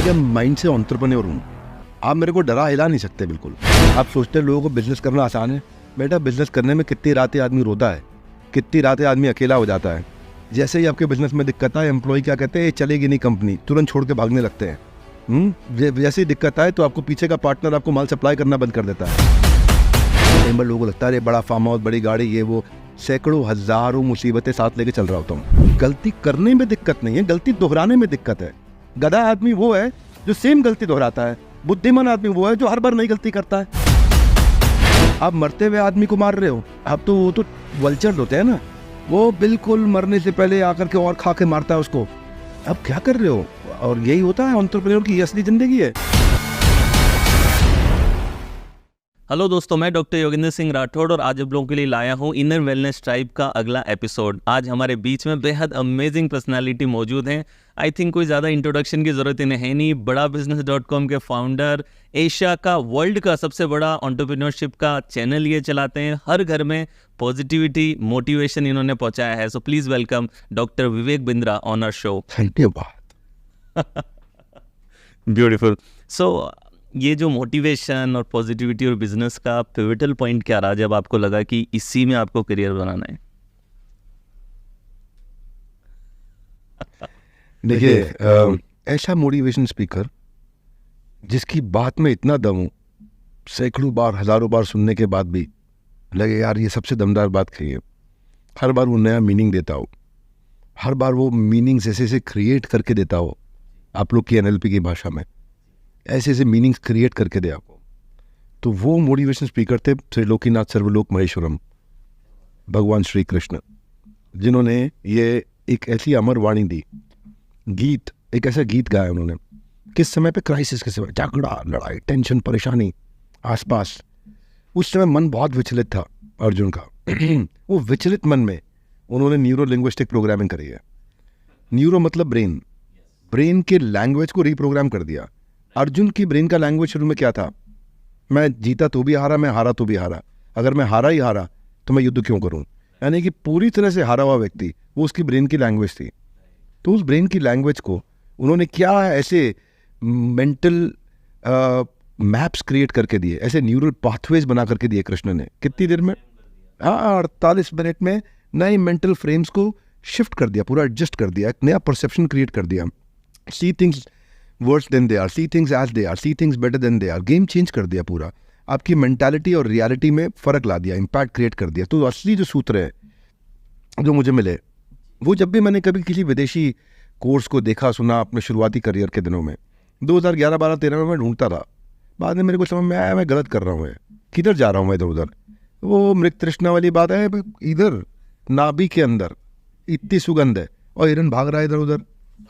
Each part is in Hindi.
मैं क्या माइंड से एंटरप्रेन्योर हूँ। आप मेरे को डरा हिला नहीं सकते बिल्कुल। आप सोचते हैं लोगों को बिजनेस करना आसान है। बेटा बिजनेस करने में कितनी रातें आदमी रोता है, कितनी रातें आदमी अकेला हो जाता है। जैसे ही आपके बिजनेस में दिक्कत आए, एम्प्लॉय क्या कहते हैं, ये चलेगी नहीं कंपनी, तुरंत छोड़ के भागने लगते हैं। जैसे ही दिक्कत आए तो आपको पीछे का पार्टनर आपको माल सप्लाई करना बंद कर देता है। कई बार लोगों को लगता है बड़ा फार्म हाउस, बड़ी गाड़ी, ये वो, सैकड़ों हजारों मुसीबतें साथ लेके चल रहा होता हूँ। गलती करने में दिक्कत नहीं है, गलती दोहराने में दिक्कत है। गधा आदमी वो है जो सेम गलती दोहराता है, बुद्धिमान आदमी वो है जो हर बार नई गलती करता है। आप मरते हुए आदमी को मार रहे हो, आप तो वो तो वल्चर होते हैं ना, वो बिल्कुल मरने से पहले आकर के और खा के मारता है उसको। अब क्या कर रहे हो? और यही होता है एंटरप्रेन्योर की असली जिंदगी है। हेलो दोस्तों, मैं डॉक्टर योगेंद्र सिंह राठौड़ और आज आप लोगों के लिए लाया हूँ इनर वेलनेस ट्राइब का अगला एपिसोड। आज हमारे बीच में बेहद अमेजिंग पर्सनालिटी मौजूद हैं। आई थिंक कोई ज़्यादा इंट्रोडक्शन की ज़रूरत है नहीं। बड़ा बिजनेस.com के फाउंडर, एशिया का, वर्ल्ड का सबसे बड़ा एंटरप्रेन्योरशिप का चैनल ये चलाते हैं। हर घर में पॉजिटिविटी, मोटिवेशन इन्होंने पहुँचाया है। So please welcome doctor Vivek Bindra on our show. धन्यवाद। ब्यूटीफुल। सो ये जो मोटिवेशन और पॉजिटिविटी और बिजनेस का पिवटल पॉइंट क्या रहा जब आपको लगा कि इसी में आपको करियर बनाना है? देखिए, ऐसा मोटिवेशन स्पीकर जिसकी बात में इतना दम हो, सैकड़ों बार, हजारों बार सुनने के बाद भी लगे यार ये सबसे दमदार बात कही है। हर बार वो नया मीनिंग देता हो, हर बार वो मीनिंग्स ऐसे ऐसे क्रिएट करके देता हो। आप लोग की NLP की भाषा में ऐसे ऐसे मीनिंग्स क्रिएट करके दे आपको, तो वो मोटिवेशन स्पीकर थे त्रिलोकीनाथ सर्वलोक महेश्वरम, भगवान श्री कृष्ण, जिन्होंने ये एक ऐसी अमर वाणी दी, गीत, एक ऐसा गीत गाया उन्होंने किस समय पे, क्राइसिस के समय, झगड़ा, लड़ाई, टेंशन, परेशानी आसपास। उस समय मन बहुत विचलित था अर्जुन का। वो विचलित मन में उन्होंने न्यूरो लिंग्विस्टिक प्रोग्रामिंग करी है। न्यूरो मतलब ब्रेन, ब्रेन के लैंग्वेज को रिप्रोग्राम कर दिया। अर्जुन की ब्रेन का लैंग्वेज शुरू में क्या था? मैं जीता तो भी हारा, मैं हारा तो भी हारा। अगर मैं हारा ही हारा तो मैं युद्ध क्यों करूं? यानी कि पूरी तरह से हारा हुआ व्यक्ति, वो उसकी ब्रेन की लैंग्वेज थी। तो उस ब्रेन की लैंग्वेज को उन्होंने क्या ऐसे मेंटल मैप्स क्रिएट करके दिए, ऐसे न्यूरल पाथवेज बना करके दिए कृष्ण ने। कितनी देर में? 48 मिनट में नए मेंटल फ्रेम्स को शिफ्ट कर दिया, पूरा एडजस्ट कर दिया, एक नया परसेप्शन क्रिएट कर दिया। See things worse than they are, see things as they are, see things better than they are। Game change कर दिया पूरा, आपकी मेंटालिटी और रियलिटी में फ़र्क ला दिया, इम्पैक्ट क्रिएट कर दिया। तो असली जो सूत्र है जो मुझे मिले, वो जब भी मैंने कभी किसी विदेशी कोर्स को देखा सुना अपने शुरुआती करियर के दिनों में, 2011, 12, 13 में मैं ढूंढता था। बाद में मेरे को समझ में आया मैं गलत कर रहा हूँ, किधर जा रहा हूँ मैं इधर उधर। वो मृग तृष्णा वाली बात है, इधर नाभि के अंदर इतनी सुगंध है और हिरन भाग रहा है इधर उधर,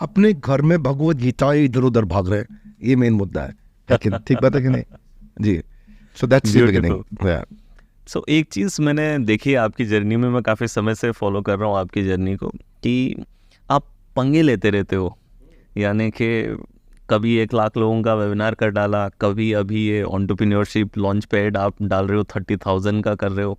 अपने घर में भगवत गीता इधर उधर भाग रहे हैं। ये मेन मुद्दा है, ठीक बात है कि नहीं जी? So that's the beginning. So एक चीज़ मैंने देखी आपकी जर्नी में, मैं काफ़ी समय से फॉलो कर रहा हूँ आपकी जर्नी को, कि आप पंगे लेते रहते हो। यानी कि कभी 1 लाख लोगों का वेबिनार कर डाला, कभी अभी ये एंटरप्रेन्योरशिप लॉन्च पैड आप डाल रहे हो, 30,000 का कर रहे हो।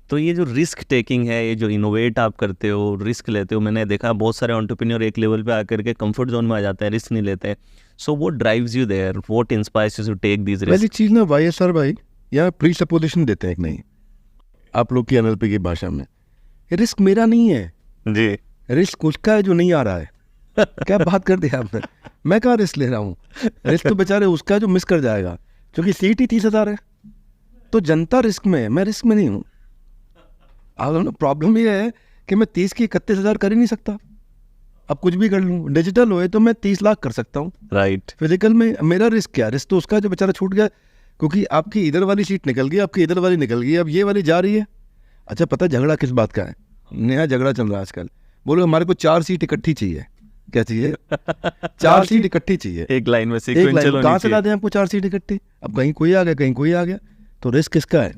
तो ये जो रिस्क टेकिंग है, ये जो इनोवेट आप करते हो, रिस्क लेते हो, मैंने देखा बहुत सारे एंटरप्रेन्योर एक लेवल पे आकर के कंफर्ट जोन में आ जाते हैं, रिस्क नहीं लेते। So what drives you there, what inspires you to take this risk? पहली चीज़ ना YSR भाई यहाँ प्री सपोजिशन देते हैं कि नहीं, आप लोग की NLP की भाषा में, रिस्क मेरा नहीं है जी, रिस्क उसका है जो नहीं आ रहा है। क्या बात कर दिया आपने? मैं कहाँ रिस्क ले रहा हूँ? रिस्क तो बेचारे उसका जो मिस कर जाएगा, क्योंकि सीट ही 30,000 है। तो जनता रिस्क में है, मैं रिस्क में नहीं हूँ। प्रॉब्लम ये है कि मैं 30 की 31,000 कर ही नहीं सकता। अब कुछ भी कर लूँ, डिजिटल हो तो मैं 30 लाख कर सकता हूँ, राइट। फिजिकल में मेरा रिस्क क्या? रिस्क तो उसका जो बेचारा छूट गया, क्योंकि आपकी इधर वाली सीट निकल गई, आपकी इधर वाली निकल गई, अब ये वाली जा रही है। अच्छा, पता है झगड़ा किस बात का है? नया झगड़ा चल रहा है आजकल। बोलो हमारे को 4 सीट इकट्ठी चाहिए। क्या चाहिए? 4 सीट इकट्ठी चाहिए, एक लाइन में सीक्वेंशियल होनी कहाँ से ला दें आपको 4 सीट इकट्ठी? अब कहीं कोई आ गया, कहीं कोई आ गया, तो रिस्क किसका है?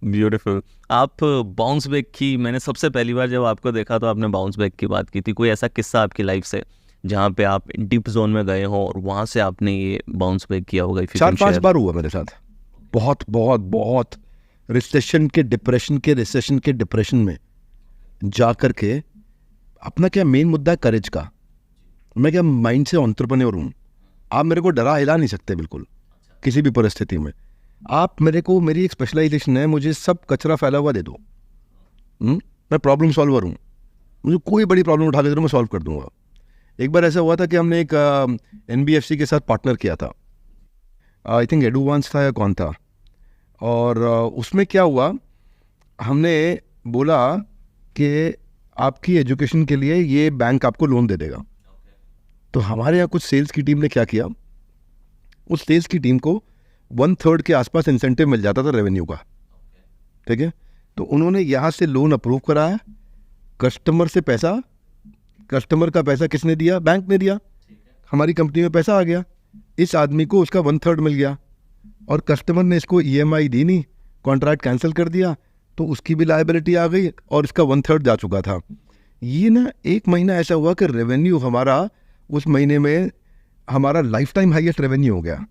ब्यूटीफुल। आप बाउंस बैक की, मैंने सबसे पहली बार जब आपको देखा तो आपने बाउंस बैक की बात की थी। कोई ऐसा किस्सा आपकी लाइफ से जहाँ पे आप डीप जोन में गए हो और वहाँ से आपने ये बाउंस बैक किया होगा? 4-5 बार हुआ मेरे साथ, बहुत बहुत बहुत रिसेशन के डिप्रेशन में जा कर के। अपना क्या मेन मुद्दा है? करेज का। मैं क्या माइंड से एंटरप्रेन्योर हूँ। आप मेरे को डरा हिला नहीं सकते बिल्कुल किसी भी परिस्थिति में। आप मेरे को, मेरी एक स्पेशलाइजेशन है, मुझे सब कचरा फैला हुआ दे दो। मैं प्रॉब्लम सॉल्वर हूँ, मुझे कोई बड़ी प्रॉब्लम उठा के दो, मैं सॉल्व कर दूंगा। एक बार ऐसा हुआ था कि हमने एक NBFC के साथ पार्टनर किया था, आई थिंक एडवांस था या कौन था, और उसमें क्या हुआ, हमने बोला कि आपकी एजुकेशन के लिए ये बैंक आपको लोन दे देगा। तो हमारे यहाँ कुछ सेल्स की टीम ने क्या किया, उस सेल्स की टीम को 1/3 के आसपास इंसेंटिव मिल जाता था रेवेन्यू का, ठीक है। तो उन्होंने यहाँ से लोन अप्रूव कराया, कस्टमर से पैसा, कस्टमर का पैसा किसने दिया, बैंक ने दिया, हमारी कंपनी में पैसा आ गया, इस आदमी को उसका 1/3 मिल गया, और कस्टमर ने इसको EMI दी नहीं, कॉन्ट्रैक्ट कैंसिल कर दिया, तो उसकी भी लायबिलिटी आ गई और इसका 1/3 जा चुका था। ये ना 1 महीना ऐसा हुआ कि रेवेन्यू हमारा उस महीने में हमारा लाइफ टाइम हाईएस्ट रेवेन्यू हो गया।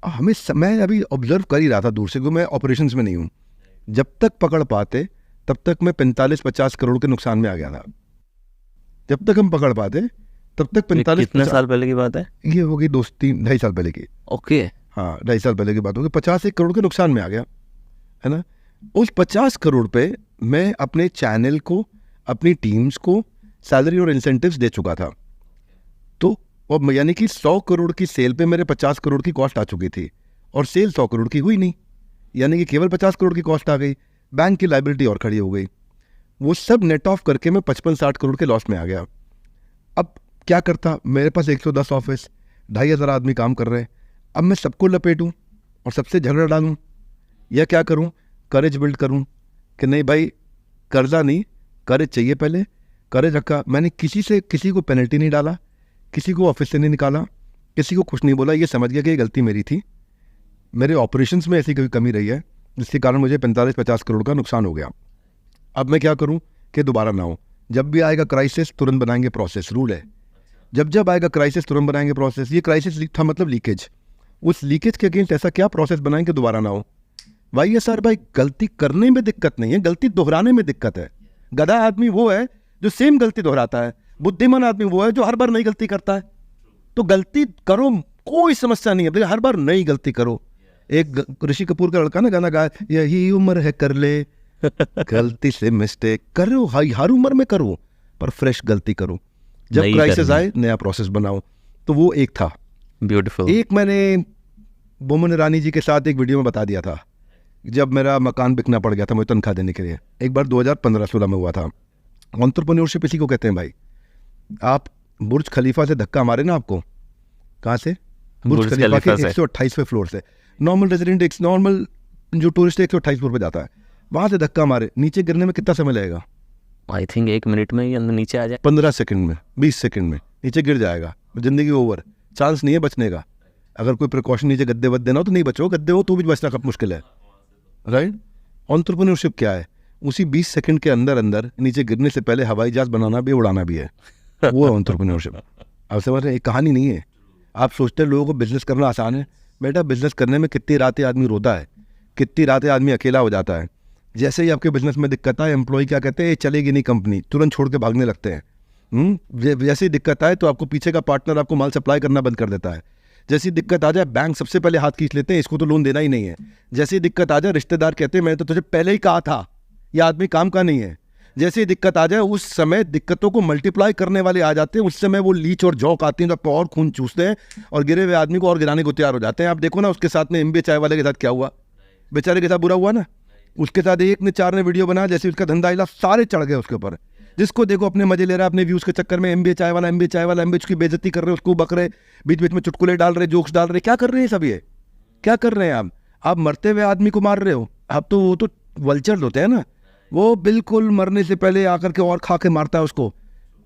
हमें मैं अभी ऑब्जर्व कर ही रहा था दूर से, क्योंकि मैं ऑपरेशंस में नहीं हूँ। जब तक पकड़ पाते तब तक मैं 45-50 करोड़ के नुकसान में आ गया था। जब तक हम पकड़ पाते तब तक 45। कितने साल पहले की बात है? ये होगी 2-3-2.5 साल पहले की। ओके, हाँ 2.5 साल पहले की बात होगी। 50 करोड़ के नुकसान में आ गया, है ना। उस 50 करोड़ पे मैं अपने चैनल को, अपनी टीम्स को सैलरी और इंसेंटिव्स दे चुका था। तो और यानी कि 100 करोड़ की सेल पे मेरे 50 करोड़ की कॉस्ट आ चुकी थी, और सेल 100 करोड़ की हुई नहीं, यानी कि केवल 50 करोड़ की कॉस्ट आ गई, बैंक की लायबिलिटी और खड़ी हो गई। वो सब नेट ऑफ करके मैं 55-60 करोड़ के लॉस में आ गया। अब क्या करता, मेरे पास 110 ऑफिस, 2,500 आदमी काम कर रहे हैं। अब मैं सबको लपेटूं और सबसे झगड़ा डालूं, या क्या करूं, करेज बिल्ड करूं कि नहीं भाई, कर्जा नहीं, करेज चाहिए पहले। करेज रखा मैंने, किसी को पेनल्टी नहीं डाला, किसी को ऑफिस से नहीं निकाला, किसी को कुछ नहीं बोला। ये समझ गया कि ये गलती मेरी थी, मेरे ऑपरेशंस में ऐसी कोई कमी रही है जिसके कारण मुझे 45-50 करोड़ का नुकसान हो गया। अब मैं क्या करूं कि दोबारा ना हो। जब भी आएगा क्राइसिस तुरंत बनाएंगे प्रोसेस, रूल है। जब आएगा क्राइसिस तुरंत बनाएंगे प्रोसेस। ये क्राइसिस था मतलब लीकेज, उस लीकेज के अगेंस्ट ऐसा क्या प्रोसेस बनाएंगे दोबारा ना हो। भाई ये सर, भाई गलती करने में दिक्कत नहीं है, गलती दोहराने में दिक्कत है। गधा आदमी वो है जो सेम गलती दोहराता है, बुद्धिमान आदमी वो है जो हर बार नई गलती करता है। तो गलती करो, कोई समस्या नहीं है, हर बार नई गलती करो। एक ऋषि कपूर का लड़का ना गाना गाया, यही उम्र है कर ले गलती से मिस्टेक, करो हर उम्र में करो, पर फ्रेश गलती करो। जब क्राइसिस आए नया प्रोसेस बनाओ। तो वो एक था ब्यूटीफुल। एक मैंने बोमन ईरानी जी के साथ एक वीडियो में बता दिया था, जब मेरा मकान बिकना पड़ गया था मुझे तनख्वाह देने के लिए। एक बार 2015-16 में हुआ था। एंटरप्रेन्योरशिप इसी को कहते हैं भाई। आप बुर्ज खलीफा से धक्का मारे ना, आपको कहाँ से, बुर्ज खलीफा के 128वें फ्लोर से। नॉर्मल रेजिडेंट, नॉर्मल जो टूरिस्ट 128 फ्लोर पे जाता है, वहाँ से धक्का मारे, नीचे गिरने में कितना समय लगेगा? आई थिंक 1 मिनट में ही अंदर नीचे आ जाए, 15 सेकंड में, 20 सेकंड में नीचे गिर जाएगा, जिंदगी ओवर, चांस नहीं है बचने का। अगर कोई प्रिकॉशन नीचे गद्दे वद्दे ना हो तो नहीं बचो, गद्दे हो तो भी बचना कब मुश्किल है, राइट। एंटरप्रेन्योरशिप क्या है? उसी 20 सेकंड के अंदर अंदर नीचे गिरने से पहले हवाई जहाज बनाना भी, उड़ाना भी है। वो है एंटरप्रेन्योरशिप। आप समझ रहे हैं, एक कहानी नहीं है। आप सोचते हैं लोगों को बिजनेस करना आसान है, बेटा बिजनेस करने में कितनी रातें आदमी रोता है, कितनी रातें आदमी अकेला हो जाता है। जैसे ही आपके बिजनेस में दिक्कत आए, एम्प्लॉय क्या कहते हैं, ये चलेगी नहीं कंपनी, तुरंत छोड़ के भागने लगते हैं। जैसे ही दिक्कत आए तो आपको पीछे का पार्टनर आपको माल सप्लाई करना बंद कर देता है। जैसी दिक्कत आ जाए बैंक सबसे पहले हाथ खींच लेते हैं, इसको तो लोन देना ही नहीं है। जैसी दिक्कत आ जाए रिश्तेदार कहते हैं मैंने तो तुझे पहले ही कहा था यह आदमी काम का नहीं है। जैसे ही दिक्कत आ जाए उस समय दिक्कतों को मल्टीप्लाई करने वाले आ जाते हैं, उस समय वो लीच और जौक आती हैं तो और खून चूसते हैं और गिरे हुए आदमी को और गिराने को तैयार हो जाते हैं। आप देखो ना उसके साथ में MBA चाय वाले के साथ क्या हुआ, बेचारे के साथ बुरा हुआ ना। उसके साथ एक ने 4 ने वीडियो बना, जैसे उसका धंधा हिला सारे चढ़ गए उसके ऊपर। जिसको देखो अपने मजे ले रहा है, अपने व्यूज के चक्कर में MBA चाय वाला MBA की बेइज्जती कर रहे, उसको बक रहे, बीच बीच में चुटकुले डाल रहे, जोक्स डाल रहे। क्या कर रहे हैं सब, ये क्या कर रहे हैं आप मरते हुए आदमी को मार रहे हो। आप तो वो तो वल्चर्स होते हैं ना, वो बिल्कुल मरने से पहले आकर के और खा के मारता है उसको।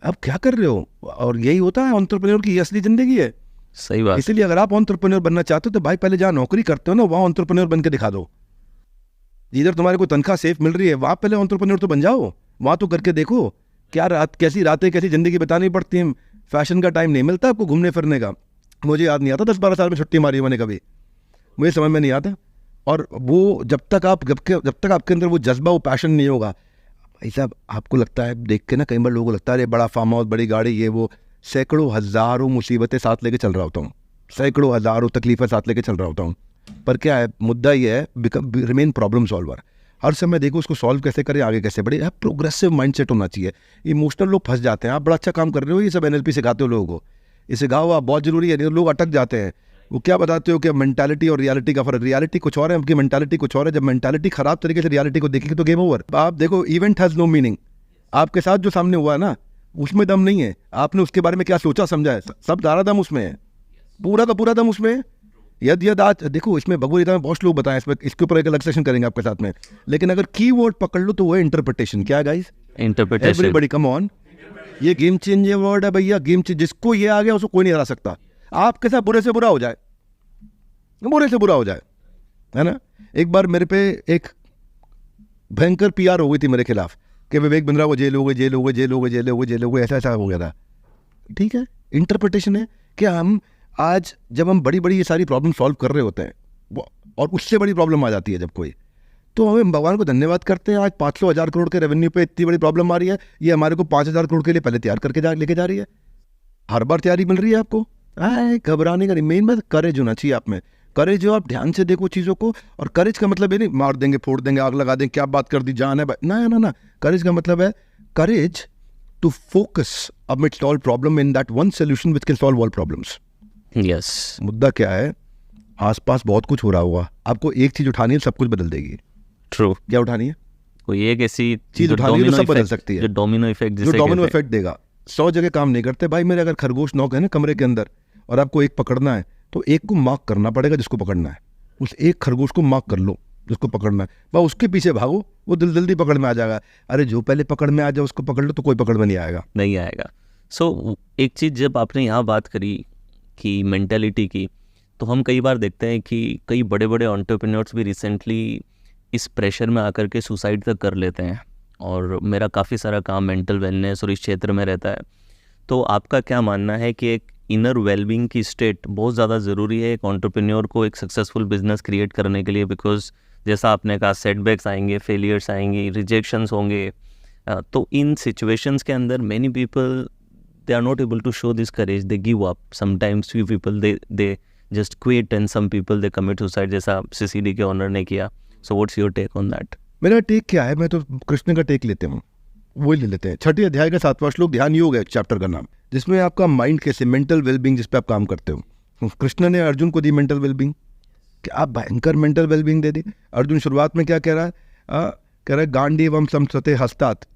अब क्या कर रहे हो? और यही होता है एंटरप्रेन्योर की असली जिंदगी है। सही बात। इसलिए अगर आप एंटरप्रेन्योर बनना चाहते हो तो भाई पहले जहाँ नौकरी करते हो ना वहाँ एंटरप्रेन्योर बन के दिखा दो। इधर तुम्हारे को तनख्वाह सेफ मिल रही है, वहाँ पहले एंटरप्रेन्योर तो बन जाओ, वहाँ तो करके देखो क्या कैसी रातें कैसी जिंदगी बितानी पड़ती है। फैशन का टाइम नहीं मिलता आपको घूमने फिरने का। मुझे याद नहीं आता 10-12 साल में छुट्टी मारी मैंने कभी, मुझे समझ में नहीं आता। और वो जब तक आपके अंदर वो जज्बा, वो पैशन नहीं होगा, भाई साहब आपको लगता है देख के ना, कई बार लोगों को लगता है अरे बड़ा फार्म हाउस, बड़ी गाड़ी, ये वो। सैकड़ों हज़ारों मुसीबतें साथ लेके चल रहा होता हूँ, सैकड़ों हज़ारों तकलीफ़ें साथ लेके चल रहा होता हूँ, पर क्या है मुद्दा ये है, रिमेन प्रॉब्लम सॉल्वर। हर समय देखो उसको सॉल्व कैसे करें, आगे कैसे बढ़े। प्रोग्रेसिव माइंडसेट होना चाहिए। इमोशनल लोग फंस जाते हैं। आप बड़ा अच्छा काम कर रहे हो, ये सब NLP सिखाते हो लोगों को, ये सिखाओ आप, बहुत जरूरी है। नहीं तो लोग अटक जाते हैं। वो क्या बताते हो कि मेंटालिटी और रियलिटी का फर्क, रियलिटी कुछ और है, आपकी मेंटालिटी कुछ और है। जब मेंटालिटी खराब तरीके से रियलिटी को देखेंगे तो गेम ओवर। आप देखो, इवेंट हैज़ नो मीनिंग। आपके साथ जो सामने हुआ है ना, उसमें दम नहीं है। आपने उसके बारे में क्या सोचा समझा है, सब सारा दम उसमें है, पूरा का पूरा दम उसमें है। यद आज देखो, इसमें भगवद गीता में बहुत लोग बताएं, इसमें इसके ऊपर एक अलग सेशन करेंगे आपके साथ में। लेकिन अगर कीवर्ड पकड़ लो तो वो है इंटरप्रिटेशन। क्या है guys? Interpretation. Everybody come on, ये गेम चेंजिंग वर्ड है भैया, गेम चेंज। जिसको ये आ गया उसको कोई नहीं हरा सकता। आपके साथ बुरे से बुरा हो जाए, बुरे से बुरा हो जाए, है ना। एक बार मेरे पे एक भयंकर PR हो गई थी मेरे खिलाफ कि विवेक बिंद्रा को जेल हो गए, जेल हो गए, जेल हो गए, जेल हो गए, जेल हो गए, ऐसा ऐसा हो गया था। ठीक है, इंटरप्रिटेशन है कि हम आज जब हम बड़ी बड़ी ये सारी प्रॉब्लम सॉल्व कर रहे होते हैं और उससे बड़ी प्रॉब्लम आ जाती है जब कोई, तो हमें भगवान को धन्यवाद करते हैं। आज 500,000 करोड़ के रेवेन्यू पे इतनी बड़ी प्रॉब्लम आ रही है, ये हमारे को 5,000 करोड़ के लिए पहले तैयार करके लेके जा रही है। हर बार तैयारी मिल रही है आपको, घबराने का नहीं। मेन बात करेज होना चाहिए आप में। करेज हो, आप ध्यान से देखो चीज़ों को। और करेज का मतलब ये नहीं मार देंगे, फोड़ देंगे, आग लगा देंगे, क्या बात कर दी, जान है ना ना ना। करेज का मतलब है courage to focus amidst all problem in that one solution which can solve all problems. Yes. मुद्दा क्या है, आसपास बहुत कुछ हो रहा होगा, आपको एक चीज उठानी है, सब कुछ बदल देगी। ट्रू। क्या उठानी है? कोई एक ऐसी चीज उठानी है जो सब बदल सकती है, जो डोमिनो इफेक्ट, जो डोमिनो इफेक्ट देगा। 100 जगह काम नहीं करते भाई मेरे। अगर खरगोश नॉक है ना कमरे के अंदर और आपको एक पकड़ना है, तो एक को मार्क करना पड़ेगा जिसको पकड़ना है। उस एक खरगोश को मार्क कर लो जिसको पकड़ना है, बस उसके पीछे भागो, वो जल्दी पकड़ में आ जाएगा। अरे जो पहले पकड़ में आ जाए उसको पकड़ लो, तो कोई पकड़ में नहीं आएगा। नहीं आएगा। सो एक चीज़ जब आपने यहाँ बात करी कि मेंटालिटी की, तो हम कई बार देखते हैं कि कई बड़े बड़े एंटरप्रेन्योर्स भी रिसेंटली इस प्रेशर में आकर के सुसाइड तक कर लेते हैं। और मेरा काफ़ी सारा काम मेंटल वेलनेस और इस क्षेत्र में रहता है। तो आपका क्या मानना है कि एक इनर वेलबींग की स्टेट बहुत ज़्यादा ज़रूरी है एक एंटरप्रेन्योर को एक सक्सेसफुल बिजनेस क्रिएट करने के लिए? बिकॉज जैसा आपने कहा, सेटबैक्स आएंगे, फेलियर्स आएंगे, रिजेक्शंस होंगे। तो इन सिचुएशंस के अंदर many people they are not able to show this courage, they give up. Sometimes few people they just quit and some people they commit suicide, जैसा CCD के ओनर ने किया. So what's your take on that? मेरा टेक क्या है, मैं तो कृष्ण का टेक लेते हूँ, वही ले लेते हैं। 6ठे अध्याय का 7वां श्लोक, ध्यान योग है चैप्टर का नाम, जिसमें आपका माइंड कैसे, मेंटल वेलबींग जिस पे आप काम करते हो। कृष्ण ने अर्जुन को दी मेंटल वेलबींग, क्या आप भयंकर मेंटल वेलबींग दे दी। अर्जुन शुरुआत में क्या कह रहा है, कह रहा है गांडीवम संसते हस्तात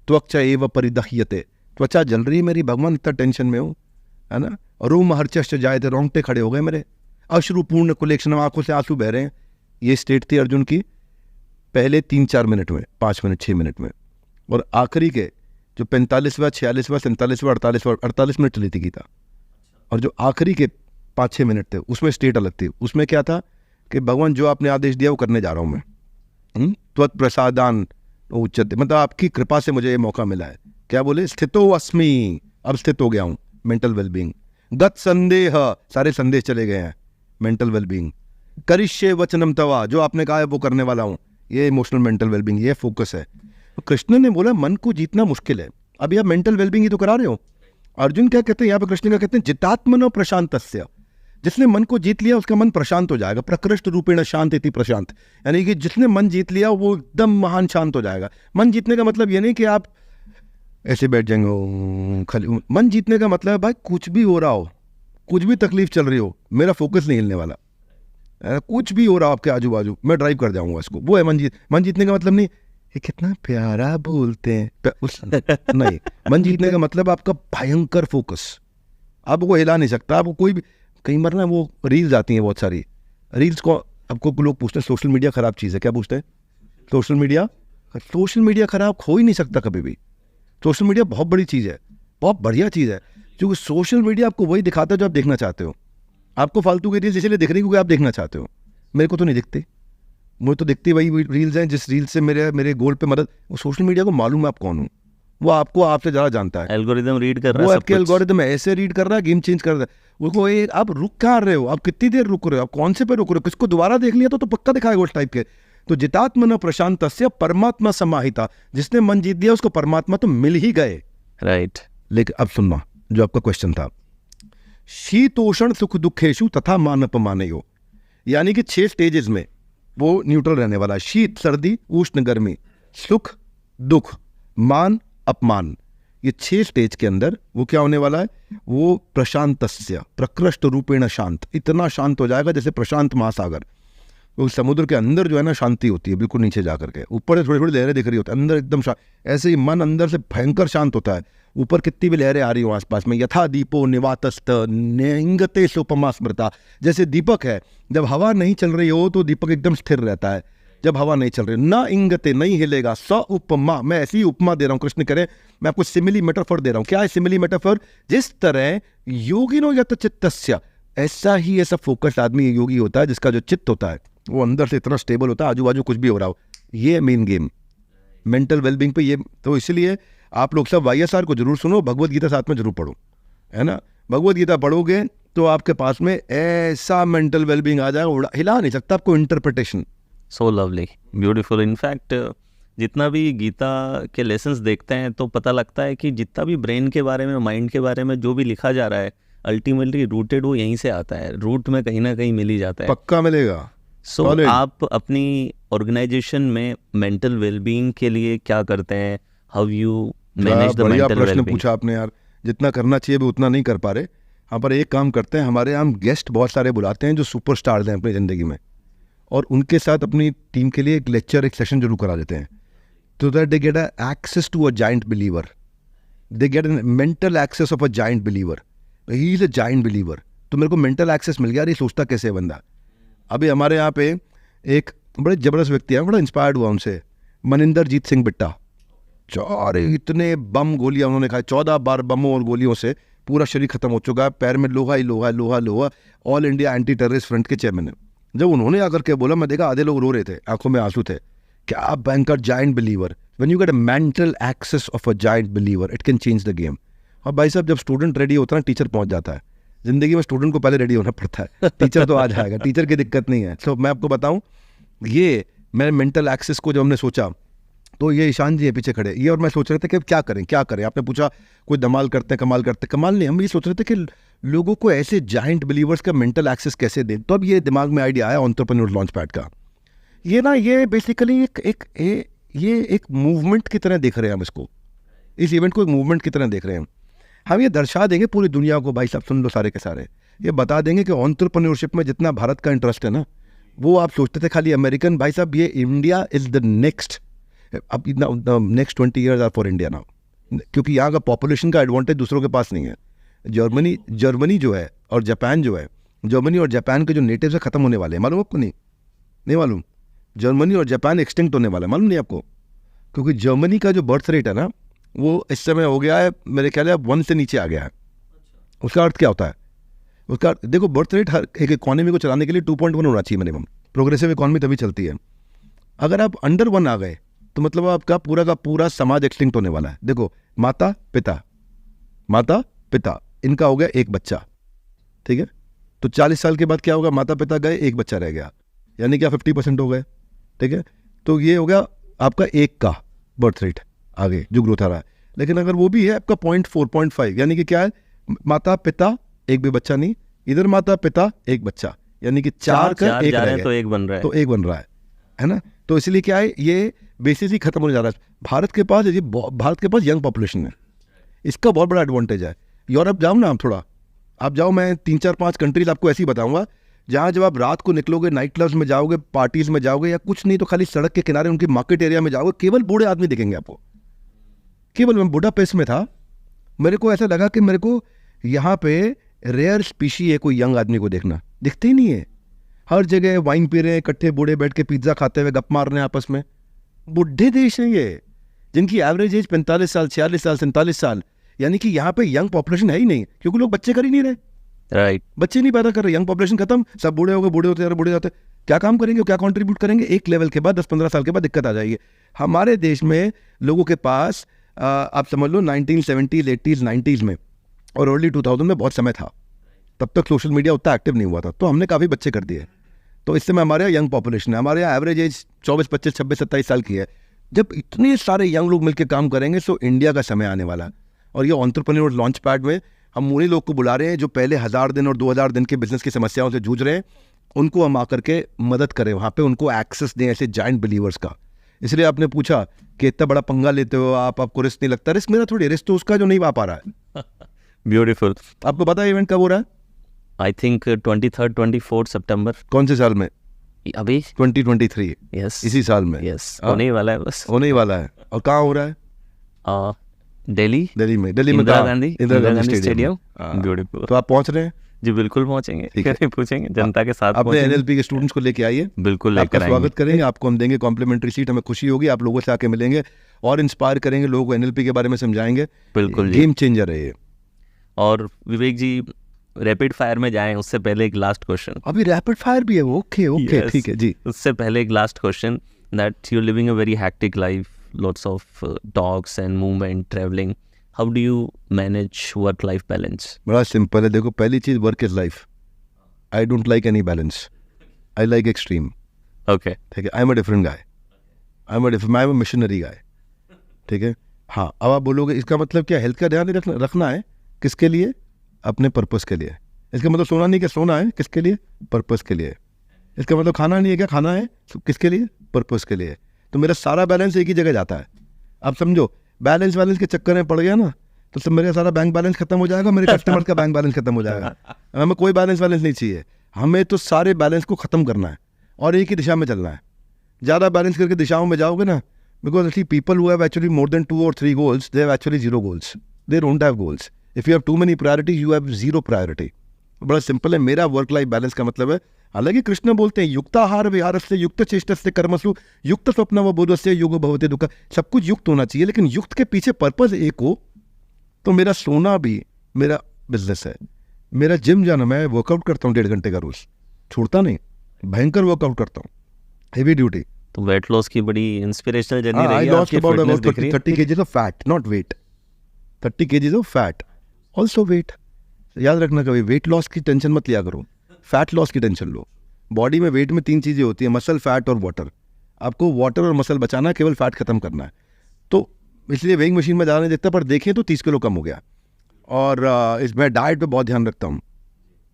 त्वचा एव परिदह्यते। त्वचा जल रही है मेरी भगवान, इतना टेंशन में हूँ, है ना। रोम हर्चश्च जाए थे, रोंगटे खड़े हो गए मेरे, अश्रुपूर्ण कुलेक्षण, आंखों से आंसू बह रहे हैं। ये स्टेट थी अर्जुन की पहले 3-4 मिनट में, 5 मिनट 6 मिनट में। और आखिरी के जो 45वां 46वां 47वां 48 मिनट चली थी गीता, और जो आखिरी के 5-6 मिनट थे उसमें स्टेट अलग थी। उसमें क्या था कि भगवान जो आपने आदेश दिया वो करने जा रहा हूँ मैं, त्वत् प्रसादान उच्चते, मतलब आपकी कृपा से मुझे ये मौका मिला है। क्या बोले, स्थितो अस्मि, अब स्थित हो गया हूँ, मेंटल वेलबींग। गत संदेह, सारे संदेह चले गए हैं, मेंटल वेलबींग। करिष्ये वचनम तवा, जो आपने कहा है वो करने वाला हूँ, ये इमोशनल मेंटल वेलबींग, ये फोकस है। तो कृष्ण ने बोला मन को जीतना मुश्किल है, अभी आप मेंटल वेलबींग ही तो करा रहे हो। अर्जुन क्या कहते हैं यहाँ पे, कृष्ण क्या कहते हैं, जितात्मनो प्रशांतस्य, जिसने मन को जीत लिया उसका मन प्रशांत हो जाएगा। प्रकृष्ट रूपेण शांत इति प्रशांत, यानी कि जिसने मन जीत लिया वो एकदम महान शांत हो जाएगा। मन जीतने का मतलब ये नहीं कि आप ऐसे बैठ जाएंगे खाली। मन जीतने का मतलब है भाई कुछ भी हो रहा हो, कुछ भी तकलीफ चल रही हो, मेरा फोकस नहीं हिलने वाला। कुछ भी हो रहा हो आपके आजू बाजू, मैं ड्राइव कर जाऊंगा इसको, वो है मन जीतने का मतलब नहीं ये कितना प्यारा बोलते हैं नहीं, मन जीतने का मतलब आपका भयंकर फोकस, आपको हिला नहीं सकता। आपको कोई भी, कई बार ना वो रील्स आती हैं बहुत सारी, रील्स को आपको लोग पूछते हैं सोशल मीडिया खराब चीज़ है, क्या पूछते हैं, सोशल मीडिया खराब हो ही नहीं सकता कभी भी। सोशल मीडिया बहुत बड़ी चीज़ है, बहुत बढ़िया चीज़ है, क्योंकि सोशल मीडिया आपको वही दिखाता है जो आप देखना चाहते हो। आपको फालतू की रील्स इसलिए दिख रही क्योंकि आप देखना चाहते हो, मेरे को तो नहीं दिखती, मुझे तो दिखती वही रील्स हैं जिस रील से मेरे गोल पे मदद। वो सोशल मीडिया को मालूम है आप कौन हो, वो आपको आपसे ज़्यादा जानता है। एल्गोरिदम रीड कर रहा है, वो आपके एल्गोरिदम ऐसे रीड कर रहा है, गेम चेंज कर रहा है। उसको आप रुक कहाँ रहे हो, आप कितनी देर रुक रहे हो, आप कौन से पे रुक रहे हो, किसको दोबारा देख लिया तो पक्का दिखाएगा उस टाइप के। तो जितात्मन प्रशांतस्य परमात्मा समाहिता, जिसने मन जीत दिया उसको परमात्मा तो मिल ही गए। राइट। लेकिन अब सुनना, जो आपका क्वेश्चन था, शीतोषण सुख दुखेशु तथा मान अपमानयो, यानी कि 6 स्टेजेस में वो न्यूट्रल रहने वाला है। शीत सर्दी, उष्ण गर्मी, सुख दुख, मान अपमान, ये 6 स्टेज के अंदर वो क्या होने वाला है, वो प्रशांतस्य प्रकृष्ट रूपेण शांत, इतना शांत हो जाएगा जैसे प्रशांत महासागर। वो समुद्र के अंदर जो है ना शांति होती है, बिल्कुल नीचे जाकर के, ऊपर से थोड़ी थोड़ी लहरें दिख रही होती है, अंदर एकदम शांत। ऐसे ही मन अंदर से भयंकर शांत होता है, ऊपर कितनी भी लहरें आ रही हो आसपास में। यथा दीपो निवातस्त निंगते सोपमा स्मृता, जैसे दीपक है, जब हवा नहीं चल रही हो तो दीपक एकदम स्थिर रहता है, जब हवा नहीं चल रही, ना इंगते नहीं हिलेगा, स उपमा, मैं ऐसी ही उपमा दे रहा हूँ, कृष्ण करे मैं आपको सिमिली मेटाफर दे रहा हूँ। क्या है सिमिली मेटाफर? जिस तरह योगिनो यत चित्तस्य, ऐसा ही ऐसा फोकस्ड आदमी योगी होता है जिसका जो चित्त होता है वो अंदर से इतना स्टेबल होता है, आजू बाजू कुछ भी हो रहा हो। ये मेन गेम मेंटल वेलबींग पे ये, तो इसलिए आप लोग सब YSR को जरूर सुनो, भगवत गीता साथ में जरूर पढ़ो, है ना। भगवत गीता पढ़ोगे तो आपके पास में ऐसा मेंटल वेलबींग आ जाएगा, हिला नहीं सकता आपको interpretation. So lovely, beautiful. In fact जितना भी गीता के लेसन्स देखते हैं तो पता लगता है कि जितना भी ब्रेन के बारे में, माइंड के बारे में जो भी लिखा जा रहा है, अल्टीमेटली रूटेड वो यहीं से आता है, रूट में कहीं ना कहीं मिल ही जाता है, पक्का मिलेगा। सो आप अपनी ऑर्गेनाइजेशन में मेंटल वेलबींग के लिए क्या करते हैं? हाउ यू मैनेज द बढ़िया मेंटल प्रश्न वेलबींग? पूछा आपने यार, जितना करना चाहिए भी उतना नहीं कर पा रहे। यहाँ पर एक काम करते हैं, हमारे यहाँ गेस्ट बहुत सारे बुलाते हैं जो सुपरस्टार्स हैं अपनी ज़िंदगी में, और उनके साथ अपनी टीम के लिए एक लेक्चर, एक सेशन जरूर करा देते हैं, तो that they get access to a giant believer, they get mental access of a giant believer. He is a giant believer, तो मेरे को मेंटल एक्सेस मिल गया, ये सोचता कैसे है बंदा। अभी हमारे यहाँ पे एक बड़े जबरदस्त व्यक्ति है, बड़ा इंस्पायर्ड हुआ उनसे, मनिंदरजीत सिंह बिट्टा। इतने बम गोलियां उन्होंने खाए, 14 बार बमों और गोलियों से पूरा शरीर खत्म हो चुका है, पैर में लोहा ही लोहा, लोहा लोहा। All India anti terrorist front के चेयरमैन है। जब उन्होंने आकर के बोला, मैं देखा आधे लोग रो रहे थे, आंखों में आंसू थे। क्या banker giant believer, when you get a mental access of a giant believer, it can change the game. और भाई साहब, जब स्टूडेंट रेडी होता है ना, टीचर पहुंच जाता है। जिंदगी में स्टूडेंट को पहले रेडी होना पड़ता है, टीचर तो आ जाएगा, टीचर की दिक्कत नहीं है। तो मैं आपको बताऊं, ये मैं मेंटल एक्सेस को जब हमने सोचा, तो ये ईशान जी है पीछे खड़े, ये और मैं सोच रहे थे कि क्या करें क्या करें। आपने पूछा कोई धमाल करते हैं, कमाल करते हैं, कमाल नहीं, हम ये सोच रहे थे कि लोगों को ऐसे जाइंट बिलीवर्स का मेंटल एक्सेस कैसे दें। तो अब ये दिमाग में आइडिया आया एंटरप्रेन्योर लॉन्च पैड का। ये ना, ये बेसिकली एक मूवमेंट की तरह देख रहे हैं हम इसको, इस इवेंट को एक मूवमेंट की तरह देख रहे हैं हम। ये दर्शा देंगे पूरी दुनिया को, भाई साहब सुन लो सारे के सारे, ये बता देंगे कि एंटरप्रेन्योरशिप में जितना भारत का इंटरेस्ट है ना, वो आप सोचते थे खाली अमेरिकन, भाई साहब ये इंडिया इज द नेक्स्ट, अब next 20 years are for India now, क्योंकि यहाँ का पॉपुलेशन का एडवांटेज दूसरों के पास नहीं है। जर्मनी जो है और जापान जो है, जर्मनी और जापान के जो नेटिव्स है खत्म होने वाले हैं, मालूम आपको? नहीं मालूम? जर्मनी और जापान एक्सटिंक्ट होने वाला है, मालूम नहीं आपको? क्योंकि जर्मनी का जो बर्थ रेट है ना, वो इस समय हो गया है मेरे ख्याल है 1 से नीचे आ गया है। उसका अर्थ क्या होता है? उसका देखो, बर्थ रेट हर एक इकॉनमी को चलाने के लिए 2.1 होना चाहिए मिनिमम, प्रोग्रेसिव इकॉनमी तभी चलती है। अगर आप अंडर 1 आ गए तो मतलब आपका पूरा का पूरा समाज एक्सटिंक्ट होने वाला है। देखो, माता पिता इनका हो गया एक बच्चा, ठीक है, तो 40 साल के बाद क्या होगा? माता पिता गए, एक बच्चा रह गया, यानी क्या 50% हो गए, ठीक है। तो ये हो गया आपका एक का बर्थ रेट आगे जो ग्रोथ आ रहा है। लेकिन अगर वो भी है आपका 0.4-0.5, यानी कि क्या है? माता पिता एक भी बच्चा नहीं, इधर माता पिता एक बच्चा, यानी कि 4 का एक रह गया, तो एक बन रहा है, तो एक बन रहा है ना। तो इसलिए क्या है, ये बेसिस ही खत्म होने जा रहा है। भारत के पास यंग पॉपुलेशन है, इसका बहुत बड़ा एडवांटेज है। यूरोप जाओ ना आप, थोड़ा आप जाओ, मैं 3-4-5 कंट्रीज आपको ऐसी बताऊंगा जहाँ जब आप रात को निकलोगे, नाइट क्लब्स में जाओगे, पार्टीज में जाओगे, या कुछ नहीं तो खाली सड़क के किनारे उनकी मार्केट एरिया में जाओगे, केवल बूढ़े आदमी दिखेंगे आपको। केवल मैं बुडापेस्ट में था, मेरे को ऐसा लगा कि मेरे को यहाँ पे रेयर स्पीशी है कोई यंग आदमी को देखना, दिखते ही नहीं है। हर जगह वाइन पी रहे हैं, इकट्ठे बूढ़े बैठ के पिज्ज़ा खाते हुए गप मार रहे हैं आपस में। बुढ़े देश हैं ये, जिनकी एवरेज एज 45 साल, 46 साल, 47 साल, यानी कि यहाँ पे यंग पॉपुलेशन है ही नहीं, क्योंकि लोग बच्चे कर ही नहीं रहे। राइट, बच्चे नहीं पैदा कर रहे, यंग पॉपुलेशन खत्म, सब बूढ़े हो गए, बूढ़े होते क्या काम करेंगे, क्या कंट्रीब्यूट करेंगे? एक लेवल के बाद 10-15 साल के बाद दिक्कत आ जाएगी। हमारे देश में लोगों के पास आप समझ लो 1970s, 80s, 90s में और अर्ली 2000 में बहुत समय था, तब तक सोशल मीडिया उतना एक्टिव नहीं हुआ था, तो हमने काफ़ी बच्चे कर दिए। तो इस समय हमारे यहाँ यंग पॉपुलेशन है, हमारे यहाँ एवरेज एज 24, 25, 26, 27 साल की है। जब इतने सारे यंग लोग मिलकर काम करेंगे तो इंडिया का समय आने वाला है। और ये एंटरप्रेन्योर लॉन्च पैड में हम उन्हीं लोग को बुला रहे हैं जो पहले 1000 दिन और 2000 दिन के बिजनेस की समस्याओं से जूझ रहे हैं, उनको हम आकर के मदद करें, वहाँ पे उनको एक्सेस दें ऐसे जाइंट बिलीवर्स का। इसलिए आपने पूछा कि इतना बड़ा पंगा लेते हो आप, आपको रिस्क नहीं लगता? रिस्क मेरा थोड़ी, रिस्क तो उसका जो नहीं आ पा रहा है। ब्यूटीफुल। आपको पता है इवेंट कब हो रहा है? आई थिंक 23rd 24th सितंबर। कौन से साल में? अभी 2023। यस इसी साल में। यस, हाँ? होने ही वाला है बस। होने ही वाला है। और कहाँ हो रहा है? दिल्ली दिल्ली में इंदिरा कहाँ? गांधी इंदिरा गांधी स्टेडियम। हाँ। ब्यूटीफुल। तो आप पहुंच रहे हैं? जी बिल्कुल पहुंचेंगे, ठीक है। क्यों नहीं पूछेंगे, जनता के साथ अपने पहुंचेंगे। एनएलपी के स्टूडेंट्स को लेके आइए, बिल्कुल आपका लेकर आएंगे। स्वागत करेंगे, आपको हम देंगे कॉम्प्लीमेंट्री सीट। हमें खुशी होगी, आप लोगों से आके मिलेंगे और इंस्पायर करेंगे, लोगों को एनएलपी के बारे में समझाएंगे। बिल्कुल जी। गेम चेंजर है ये। और विवेक जी, रैपिड फायर में जाएं उससे पहले एक लास्ट क्वेश्चन। अभी रैपिड फायर भी है वो? Okay okay, Yes. ठीक है जी। उससे पहले एक last question, that you living a very hectic life, lots of talks and movement, traveling. How do you manage work-life balance? बड़ा सिंपल है। देखो, पहली चीज, work is life. I don't like any balance, I like extreme. Okay. ठीक है, I am a different guy, I am a missionary guy. ठीक है, हाँ। अब आप बोलोगे इसका मतलब क्या? हेल्थ का ध्यान नहीं रखना है? किसके लिए? अपने पर्पस के लिए। इसका मतलब सोना नहीं, क्या सोना है? किसके लिए? पर्पस के लिए। इसका मतलब खाना नहीं है, क्या खाना है? किसके लिए? पर्पस के लिए। तो मेरा सारा बैलेंस एक ही जगह जाता है। आप समझो, बैलेंस के चक्कर में पड़ गया ना, तो सब मेरा सारा बैंक बैलेंस खत्म हो जाएगा, मेरे कस्टमर का बैंक बैलेंस खत्म हो जाएगा। हमें कोई बैलेंस नहीं चाहिए, हमें तो सारे बैलेंस को ख़त्म करना है और एक ही दिशा में चलना है। ज़्यादा बैलेंस करके दिशाओं में जाओगे ना, because actually people who have actually more than 2 or 3 goals, they have actually 0 goals. They don't have goals. If you have too many priorities, you have 0 priority. बड़ा सिंपल है। मेरा वर्क लाइफ बैलेंस का मतलब है, हालांकि कृष्ण बोलते हैं युक्ताहार विहारस्य युक्त चेष्टस्य कर्मसु युक्त स्वप्न व बोधस्य युगो भवते दुःख। सब कुछ युक्त होना चाहिए, लेकिन युक्त के पीछे पर्पस एक हो। तो मेरा सोना भी मेरा बिजनेस है, मेरा जिम जाना, मैं वर्कआउट करता हूँ 1.5 घंटे का रोज, छोड़ता नहीं, भयंकर वर्कआउट करता हूँ, हेवी ड्यूटी। तो वेट लॉस की बड़ी इंस्पिरेशनल जर्नी रही आई है लॉस्ट आपकी, अबाउट fitness दिख रही है। 30 kgs of fat, not weight, 30 kgs of fat, also weight. याद रखना, कभी वेट लॉस की टेंशन मत लिया करो, फैट लॉस की टेंशन लो। बॉडी में वेट में 3 चीज़ें होती हैं, मसल, फैट और वाटर। आपको वाटर और मसल बचाना है, केवल फैट खत्म करना है। तो इसलिए वेइंग मशीन में ज़्यादा नहीं देखता, पर देखें तो 30 किलो कम हो गया। और इसमें डाइट पे बहुत ध्यान रखता हूँ,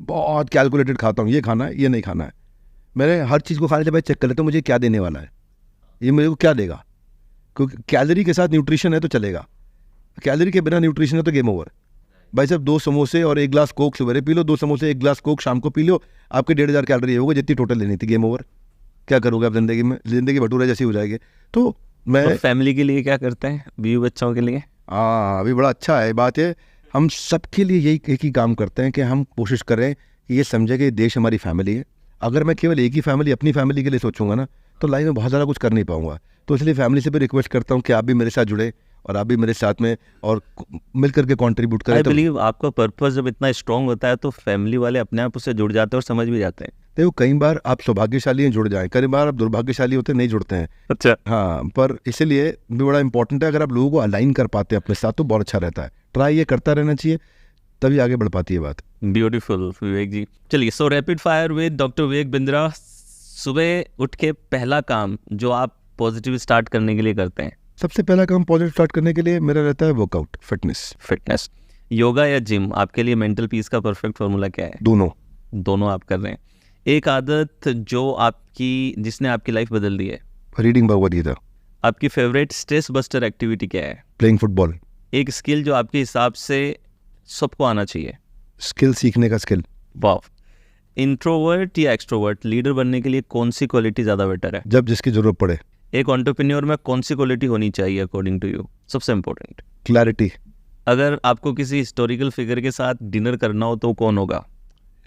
बहुत कैलकुलेटेड खाता हूँ, ये खाना है, ये नहीं खाना है। मैंने हर चीज़ को खाने से पहले चेक कर लेता हूँ मुझे क्या देने वाला है, ये मेरे को क्या देगा। क्योंकि कैलोरी के साथ न्यूट्रिशन है तो चलेगा, कैलोरी के बिना न्यूट्रिशन है तो गेम ओवर। भाई साहब, 2 समोसे और 1 ग्लास कोक सवेरे पी लो, 2 समोसे 1 ग्लास कोक शाम को पी लो, आपके 1500 कैलोरी होगा जितनी टोटल लेनी थी, गेम ओवर। क्या करोगे आप जिंदगी में? जिंदगी भटूरे जैसी हो जाएगी। तो मैं तो फैमिली के लिए क्या करते हैं, बीवी बच्चों के लिए? हाँ, अभी बड़ा अच्छा है बात है। हम सबके लिए यही एक ही काम करते हैं कि हम कोशिश करें कि ये समझे कि देश हमारी फैमिली है। अगर मैं केवल एक ही फैमिली, अपनी फैमिली के लिए सोचूंगा ना, तो लाइफ में बहुत ज़्यादा कुछ कर नहीं पाऊंगा। तो इसलिए फैमिली से भी रिक्वेस्ट करता हूँ कि आप भी मेरे साथ जुड़े और आप भी मेरे साथ में और मिल करके कंट्रीब्यूट करें। आई तो बिलीव आपका पर्पस जब इतना स्ट्रांग होता है तो फैमिली वाले अपने आप उससे जुड़ जाते हैं और समझ भी जाते हैं। देखो, कई बार आप सौभाग्यशाली हैं, जुड़ जाएं, कई बार आप दुर्भाग्यशाली होते हैं, नहीं जुड़ते हैं। अच्छा। हाँ, पर इसीलिए भी बड़ा इंपॉर्टेंट है, अगर आप लोगों को अलाइन कर पाते हैं अपने साथ तो बहुत अच्छा रहता है। ट्राई ये करता रहना चाहिए, तभी आगे बढ़ पाती है बात। ब्यूटीफुल विवेक जी। चलिए, so rapid fire with doctor Vivek Bindra. सुबह उठ के पहला काम जो आप पॉजिटिव स्टार्ट करने के लिए करते हैं? सबसे पहला काम पॉजिटिव स्टार्ट करने के लिए मेरा रहता है वर्कआउट, फिटनेस। योगा या जिम, आपके लिए मेंटल पीस का परफेक्ट फॉर्मूला क्या है? दोनों आप कर रहे हैं। एक आदत जो आपकी, जिसने आपकी लाइफ बदल दी है? रीडिंग भगवद गीता। आपकी फेवरेट स्ट्रेस बस्टर एक्टिविटी क्या है? Playing football. एक स्किल जो आपके हिसाब से सबको आना चाहिए? स्किल सीखने का स्किल। वाह। इंट्रोवर्ट या एक्सट्रोवर्ट, लीडर बनने के लिए कौन सी क्वालिटी ज़्यादा बेटर है? जब जिसकी जरूरत पड़े। एक एंटरप्रेन्योर में कौन सी क्वालिटी होनी चाहिए अकॉर्डिंग टू यू, सबसे इम्पोर्टेंट? क्लैरिटी। अगर आपको किसी हिस्टोरिकल फिगर के साथ डिनर करना हो तो कौन होगा?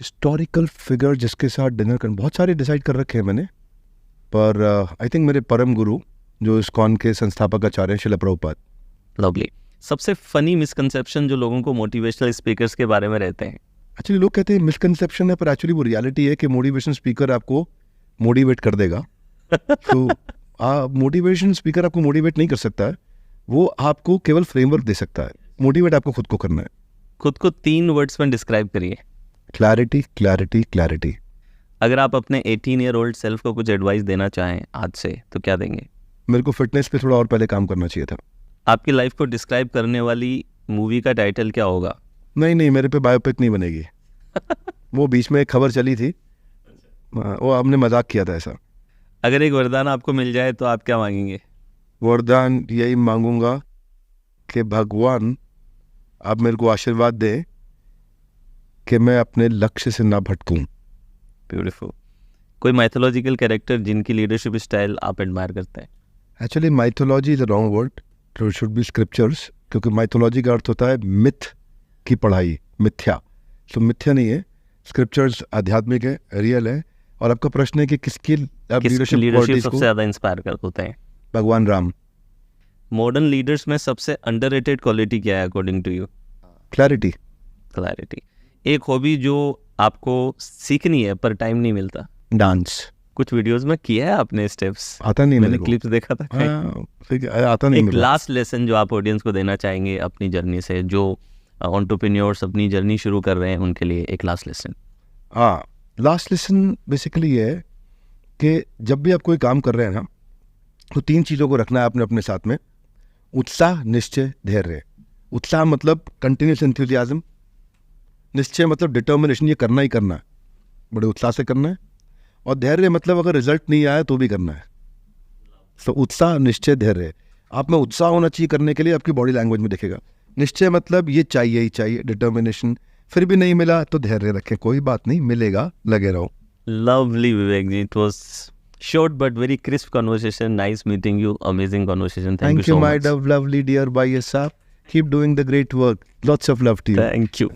हिस्टोरिकल फिगर जिसके साथ डिनर करना, बहुत सारे डिसाइड कर रखे हैं मैंने, पर आई थिंक मेरे परम गुरु जो इस्कॉन के संस्थापक आचार्य हैं, श्रील प्रभुपाद। लवली। सबसे फनी मिसकंसेप्शन जो लोगों को मोटिवेशनल स्पीकर्स के बारे में रहते हैं? एक्चुअली लोग कहते हैं मिसकंसेप्शन है, पर एक्चुअली वो रियलिटी है कि मोटिवेशन स्पीकर आपको मोटिवेट कर देगा। तो मोटिवेशन स्पीकर आपको मोटिवेट नहीं कर सकता है, वो आपको केवल फ्रेमवर्क दे सकता है। मोटिवेट आपको खुद को करना है। खुद को 3 वर्ड्स में डिस्क्राइब करिए। Clarity, clarity, clarity. अगर आप अपने 18 ईयर ओल्ड सेल्फ को कुछ एडवाइस देना चाहें आज से, तो क्या देंगे? मेरे को फिटनेस पे थोड़ा और पहले काम करना चाहिए था। आपकी लाइफ को डिस्क्राइब करने वाली मूवी का टाइटल क्या होगा? नहीं मेरे पे बायोपिक नहीं बनेगी। वो बीच में एक खबर चली थी, वो हमने मजाक किया था ऐसा। अगर एक वरदान आपको मिल जाए तो आप क्या मांगेंगे? वरदान यही मांगूंगा कि भगवान आप मेरे को आशीर्वाद दें कि मैं अपने लक्ष्य से ना भटकूं। ब्यूटीफुल। कोई माइथोलॉजिकल कैरेक्टर जिनकी लीडरशिप स्टाइल आप एडमायर करते हैं? Actually mythology is a wrong word, तो शुड बी स्क्रिप्चर्स, क्योंकि माइथोलॉजी का अर्थ होता है मिथ की पढ़ाई, मिथ्या। तो मिथ्या नहीं है, स्क्रिप्चर्स आध्यात्मिक है, रियल है। और आपका प्रश्न है कि किसकी आप किसकी लीडरशिप लीडरशिप सबसे ज़्यादा इंस्पायर कर होते हैं? भगवान राम। मॉडर्न लीडर्स में सबसे अंडररेटेड क्वालिटी क्या है according to you? Clarity. Clarity. एक हॉबी जो आपको सीखनी है पर टाइम नहीं मिलता? डांस। कुछ वीडियोस में किया है आपने स्टेप्स? आता नहीं मैंने मेरे को। क्लिप्स देखा था। हाँ, ठीक है, आता नहीं एक मेरे को। लास्ट लेसन जो आप ऑडियंस को देना चाहेंगे अपनी जर्नी से, जो एंटरप्रेन्योर्स अपनी जर्नी शुरू कर रहे हैं उनके लिए एक लास्ट लेसन? हाँ, लास्ट लेसन बेसिकली ये है कि जब भी आप कोई काम कर रहे हैं ना, तो 3 चीज़ों को रखना है आपने अपने साथ में: उत्साह, निश्चय, धैर्य। उत्साह मतलब कंटिन्यूस एंथुजियाज्म, निश्चय मतलब डिटर्मिनेशन, ये करना ही करना है, बड़े उत्साह से करना है। और धैर्य मतलब अगर रिजल्ट नहीं आया तो भी करना है। तो उत्साह, निश्चय, धैर्य। आप में उत्साह होना चाहिए करने के लिए, आपकी बॉडी लैंग्वेज में दिखेगा। निश्चय मतलब ये चाहिए ही चाहिए, डिटर्मिनेशन। फिर भी नहीं मिला तो धैर्य रखें, कोई बात नहीं, मिलेगा, लगे रहो। Lovely, Vivek ji. It was short but very crisp conversation. Nice meeting you. Amazing conversation. Thank you so my much. lovely dear by your side. Keep doing the great work. Lots of love to you. Thank you.